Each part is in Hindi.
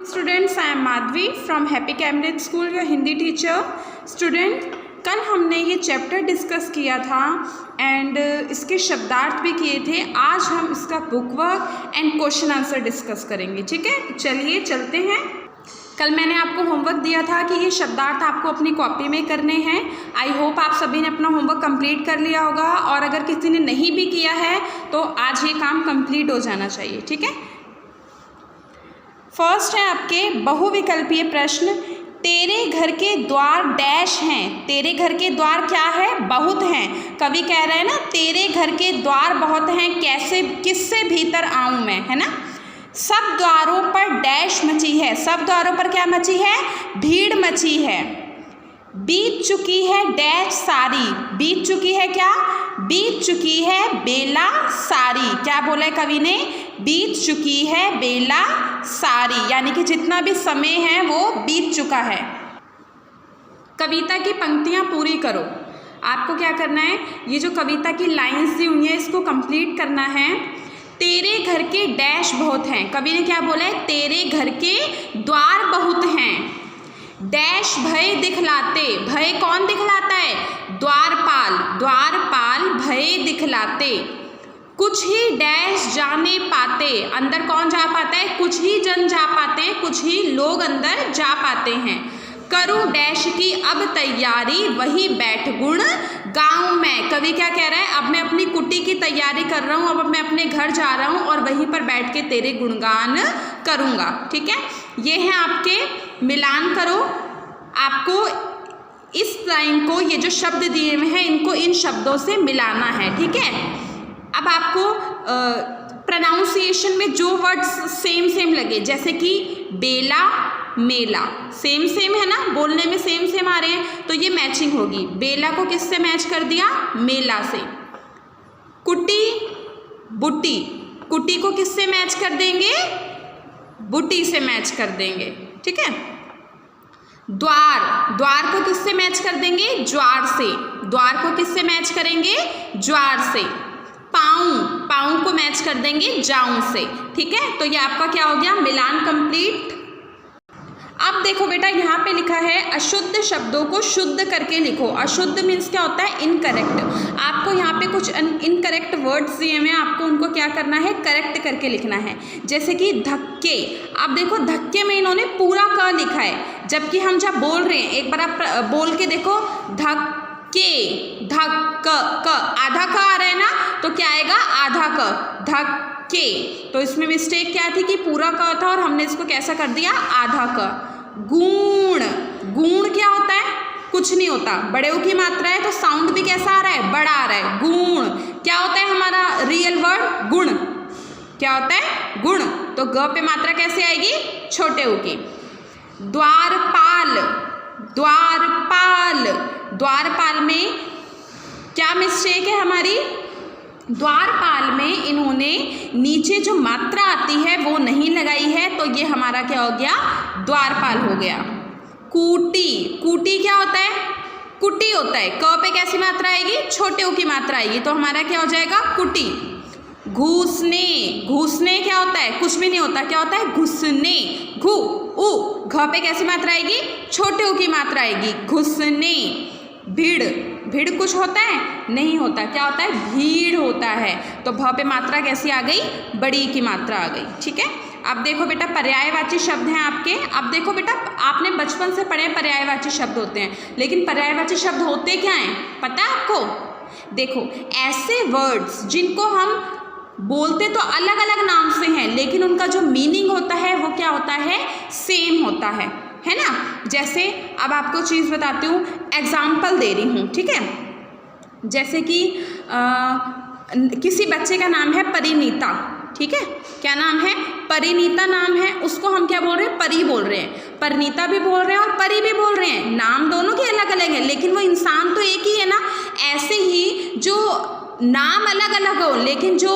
Students, I am Madhvi from Happy Cambridge School, your Hindi teacher. Student, कल हमने ये चैप्टर डिस्कस किया था एंड इसके शब्दार्थ भी किए थे. आज हम इसका book work and question answer discuss करेंगे. ठीक है, तो चलिए चलते हैं. कल मैंने आपको होमवर्क दिया था कि ये शब्दार्थ आपको अपनी कॉपी में करने हैं. आई होप आप सभी ने अपना होमवर्क कंप्लीट कर लिया होगा, और अगर किसी ने नहीं भी किया है तो आज ये काम कंप्लीट हो जाना चाहिए. ठीक है, फर्स्ट है आपके बहुविकल्पीय प्रश्न. तेरे घर के द्वार डैश हैं. तेरे घर के द्वार क्या है? बहुत हैं. कवि कह रहे हैं ना, तेरे घर के द्वार बहुत हैं, कैसे किससे भीतर आऊं मैं, है ना. सब द्वारों पर डैश मची है. सब द्वारों पर क्या मची है? भीड़ मची है. बीत चुकी है डैश सारी. बीत चुकी है क्या? बीत चुकी है बेला सारी. क्या बोला है कवि ने? बीत चुकी है बेला सारी, यानी कि जितना भी समय है वो बीत चुका है. कविता की पंक्तियां पूरी करो. आपको क्या करना है, ये जो कविता की लाइंस दी हुई है इसको कंप्लीट करना है. तेरे घर के डैश बहुत हैं. कवि ने क्या बोला है? तेरे घर के द्वार बहुत हैं. डैश भय दिखलाते. भय कौन दिखलाता है? द्वारपाल. द्वारपाल भय दिखलाते. कुछ ही डैश जाने पाते. अंदर कौन जा पाता है? कुछ ही जन जा पाते, कुछ ही लोग अंदर जा पाते हैं. करूँ डैश की अब तैयारी, वही बैठ गुण गाँव में. कवि क्या कह रहा है? अब मैं अपनी कुटी की तैयारी कर रहा हूँ, अब मैं अपने घर जा रहा हूँ और वहीं पर बैठ के तेरे गुणगान करूँगा. ठीक है, ये है आपके मिलान करो. आपको इस लाइन को, ये जो शब्द दिए हुए हैं इनको इन शब्दों से मिलाना है. ठीक है, अब आपको प्रोनाउंसिएशन में जो वर्ड्स सेम लगे, जैसे कि बेला मेला, सेम है ना, बोलने में सेम आ रहे हैं, तो ये मैचिंग होगी. बेला को किससे मैच कर दिया? मेला से. कुटी बुटी. कुटी को किससे मैच कर देंगे? बुटी से मैच कर देंगे. ठीक है, द्वार. द्वार को किससे मैच कर देंगे? ज्वार से. द्वार को किससे मैच करेंगे? ज्वार से. पाऊँ. पाऊँ को मैच कर देंगे जाऊं से. ठीक है, तो ये आपका क्या हो गया? मिलान कंप्लीट. अब देखो बेटा, यहाँ पे लिखा है अशुद्ध शब्दों को शुद्ध करके लिखो. अशुद्ध मीन्स क्या होता है? इनकरेक्ट. आपको यहाँ पे कुछ इनकरेक्ट वर्ड्स दिए हुए हैं, आपको उनको क्या करना है? करेक्ट करके लिखना है. जैसे कि धक्के. आप देखो, धक्के में इन्होंने पूरा क लिखा है, जबकि हम जब बोल रहे हैं, एक बार आप बोल के देखो, धक्के धक क. आधा क आ रहा है ना, तो क्या आएगा? आधा क. धक्के. तो इसमें मिस्टेक क्या थी कि पूरा क था और हमने इसको कैसा कर दिया? आधा क. गुण. गुण क्या होता है? कुछ नहीं होता. बड़े ऊ की मात्रा है तो साउंड भी कैसा आ रहा है? बड़ा आ रहा है. गुण क्या होता है? हमारा रियल वर्ड गुण. क्या होता है? गुण. तो ग पे मात्रा कैसे आएगी? छोटे ऊ की. द्वारपाल. द्वारपाल. द्वारपाल में क्या मिस्टेक है हमारी? द्वारपाल में इन्होंने नीचे जो मात्रा आती है वो नहीं लगाई है, तो ये हमारा क्या हो गया? द्वारपाल हो गया. कूटी. कूटी क्या होता है? कुटी होता है. क पे कैसी मात्रा आएगी? छोटे ऊ की मात्रा आएगी, तो हमारा क्या हो जाएगा? कुटी. घुसने. घुसने क्या होता है? कुछ भी नहीं होता. क्या होता है? घुसने. घु उ. घ पे कैसी मात्रा आएगी? छोटे ऊ की मात्रा आएगी. घुसने. भीड़. भीड़ कुछ होता है? नहीं होता. क्या होता है? भीड़ होता है. तो भ पे मात्रा कैसी आ गई? बड़ी की मात्रा आ गई. ठीक है, अब देखो बेटा, पर्यायवाची शब्द हैं आपके. अब देखो बेटा, आपने बचपन से पढ़े पर्यायवाची शब्द होते हैं, लेकिन पर्यायवाची शब्द होते क्या हैं पता है आपको? देखो, ऐसे वर्ड्स जिनको हम बोलते तो अलग अलग नाम से हैं, लेकिन उनका जो मीनिंग होता है वो क्या होता है? सेम होता है ना. जैसे अब आपको चीज़ बताती हूँ, एग्जाम्पल दे रही हूँ. ठीक है, जैसे कि किसी बच्चे का नाम है परिनीता. ठीक है, क्या नाम है? परिनीता नाम है. उसको हम क्या बोल रहे हैं? परी बोल रहे हैं. परिनीता भी बोल रहे हैं और परी भी बोल रहे हैं. नाम दोनों के अलग अलग हैं, लेकिन वो इंसान तो एक ही है ना. ऐसे ही जो नाम अलग अलग हो, लेकिन जो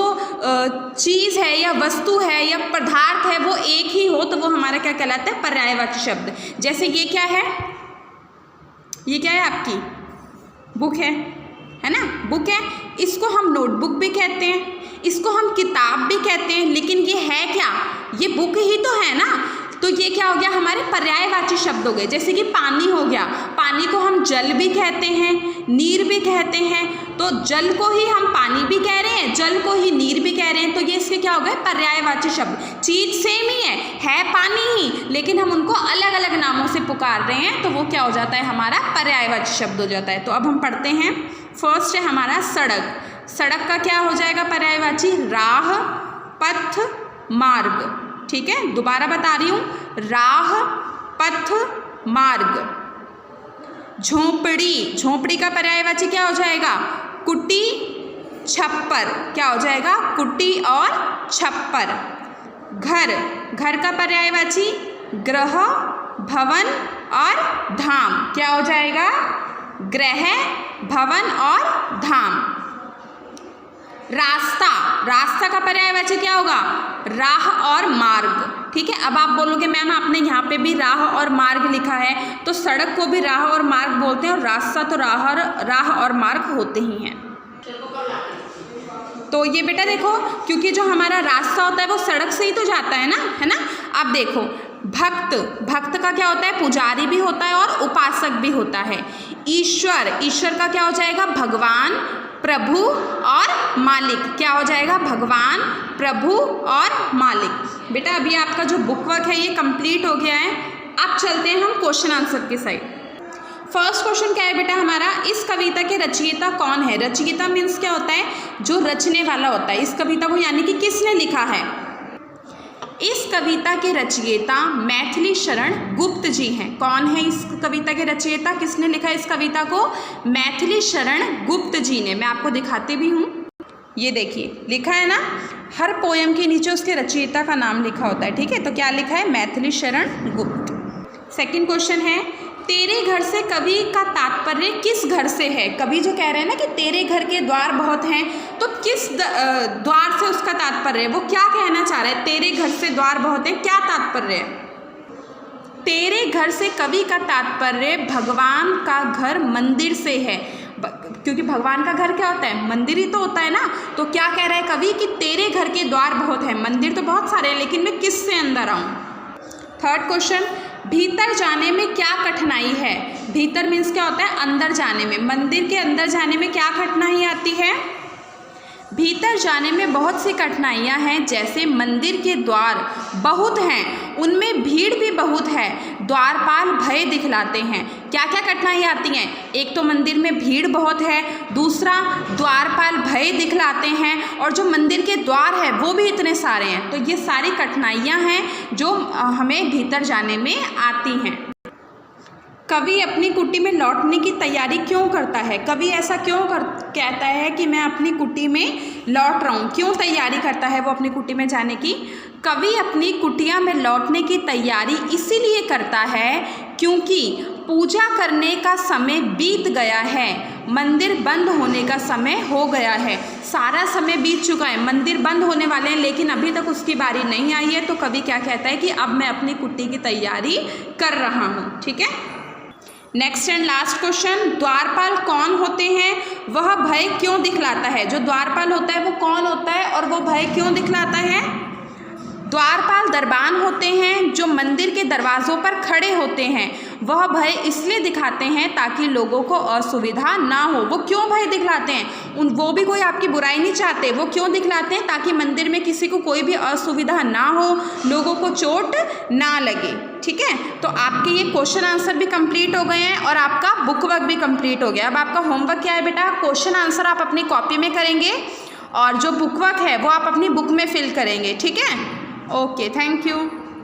चीज़ है या वस्तु है या पदार्थ है वो एक ही हो, तो वो हमारा क्या कहलाता है? पर्यायवाची शब्द. जैसे ये क्या है? ये क्या है? आपकी बुक है ना. बुक है, इसको हम नोटबुक भी कहते हैं, इसको हम किताब भी कहते हैं, लेकिन ये है क्या? ये बुक ही तो है ना. तो ये क्या हो गया, हमारे पर्यायवाची शब्द हो गए। जैसे कि पानी हो गया, पानी को हम जल भी कहते हैं, नीर भी कहते हैं, तो जल को ही हम पानी भी कह रहे हैं, जल को ही नीर भी कह रहे हैं, तो ये इसके क्या हो गए, पर्यायवाची शब्द। चीज सेम ही है पानी ही, लेकिन हम उनको अलग अलग नामों से पुकार रहे हैं, तो वो क्या हो जाता है, हमारा पर्यायवाची शब्द हो जाता है। तो अब हम पढ़ते हैं। फर्स्ट है हमारा सड़क। सड़क का क्या हो जाएगा पर्यायवाची, राह, पथ, मार्ग। ठीक है, दोबारा बता रही हूँ, राह, पथ, मार्ग। झोंपड़ी, झोंपड़ी का पर्यायवाची क्या हो जाएगा, कुटी, छप्पर। क्या हो जाएगा, कुटी और छप्पर। घर, घर का पर्यायवाची गृह, भवन और धाम। क्या हो जाएगा, गृह, भवन और धाम। रास्ता, रास्ता का पर्यायवाची क्या होगा, राह और मार्ग। ठीक है, अब आप बोलोगे मैम आपने यहाँ पे भी राह और मार्ग लिखा है, तो सड़क को भी राह और मार्ग बोलते हैं, और रास्ता तो राह और मार्ग होते ही हैं। तो ये बेटा देखो, क्योंकि जो हमारा रास्ता होता है वो सड़क से ही तो जाता है ना। अब देखो, भक्त, भक्त का क्या होता है, पुजारी भी होता है और उपासक भी होता है। ईश्वर, ईश्वर का क्या हो जाएगा, भगवान, प्रभु और मालिक। क्या हो जाएगा, भगवान, प्रभु और मालिक। बेटा अभी आपका जो बुक वर्क है ये कंप्लीट हो गया है। अब चलते हैं हम क्वेश्चन आंसर की साइड। फर्स्ट क्वेश्चन क्या है बेटा हमारा, इस कविता के रचयिता कौन है। रचयिता मीन्स क्या होता है, जो रचने वाला होता है। इस कविता को यानी कि किसने लिखा है। इस कविता के रचयिता मैथिली शरण गुप्त जी हैं। कौन है इस कविता के रचयिता, किसने लिखा है इस कविता को, मैथिली शरण गुप्त जी ने। मैं आपको दिखाती भी हूँ, ये देखिए लिखा है ना, हर पोयम के नीचे उसके रचयिता का नाम लिखा होता है। ठीक है, तो क्या लिखा है, मैथिली शरण गुप्त। सेकंड क्वेश्चन है, तेरे घर से कवि का तात्पर्य किस घर से है। कवि जो कह रहे हैं ना कि तेरे घर के द्वार बहुत हैं, तो किस द्वार से उसका तात्पर्य है, वो क्या कहना चाह रहे हैं। तेरे घर से द्वार बहुत हैं, क्या तात्पर्य है। तेरे घर से कवि का तात्पर्य भगवान का घर मंदिर से है, क्योंकि भगवान का घर क्या होता है, मंदिर ही तो होता है ना। तो क्या कह रहा है कवि कि तेरे घर के द्वार बहुत हैं, मंदिर तो बहुत सारे हैं, लेकिन मैं किस से अंदर आऊँ। थर्ड क्वेश्चन, भीतर जाने में क्या कठिनाई है। भीतर मीन्स क्या होता है, अंदर जाने में। मंदिर के अंदर जाने में क्या कठिनाई आती है। भीतर जाने में बहुत सी कठिनाइयाँ हैं, जैसे मंदिर के द्वार बहुत हैं, उनमें भीड़ भी बहुत है, द्वारपाल भय दिखलाते हैं। क्या क्या कठिनाई आती हैं, एक तो मंदिर में भीड़ बहुत है, दूसरा द्वारपाल भय दिखलाते हैं, और जो मंदिर के द्वार है वो भी इतने सारे हैं। तो ये सारी कठिनाइयाँ हैं जो हमें भीतर जाने में आती हैं। कवि अपनी कुटी में लौटने की तैयारी क्यों करता है। कवि ऐसा क्यों कहता है कि मैं अपनी कुटी में लौट रहा हूँ, क्यों तैयारी करता है वो अपनी कुटी में जाने की। कवि अपनी कुटिया में लौटने की तैयारी इसीलिए करता है क्योंकि पूजा करने का समय बीत गया है, मंदिर बंद होने का समय हो गया है। सारा समय बीत चुका है, मंदिर बंद होने वाले हैं, लेकिन अभी तक उसकी बारी नहीं आई है। तो कवि क्या कहता है कि अब मैं अपनी कुटी की तैयारी कर रहा हूँ। ठीक है, नेक्स्ट एंड लास्ट क्वेश्चन, द्वारपाल कौन होते हैं, वह भय क्यों दिखलाता है। जो द्वारपाल होता है वो कौन होता है और वो भय क्यों दिखलाता है। द्वारपाल दरबान होते हैं जो मंदिर के दरवाज़ों पर खड़े होते हैं। वह भय इसलिए दिखाते हैं ताकि लोगों को असुविधा ना हो। वो क्यों भय दिखलाते हैं, वो भी कोई आपकी बुराई नहीं चाहते। वो क्यों दिखलाते हैं, ताकि मंदिर में किसी को कोई भी असुविधा ना हो, लोगों को चोट ना लगे। ठीक है, तो आपके ये क्वेश्चन आंसर भी कंप्लीट हो गए हैं और आपका बुक वर्क भी कंप्लीट हो गया। अब आपका होमवर्क क्या है बेटा, क्वेश्चन आंसर आप अपनी कॉपी में करेंगे और जो बुक वर्क है वो आप अपनी बुक में फिल करेंगे। ठीक है, ओके, थैंक यू।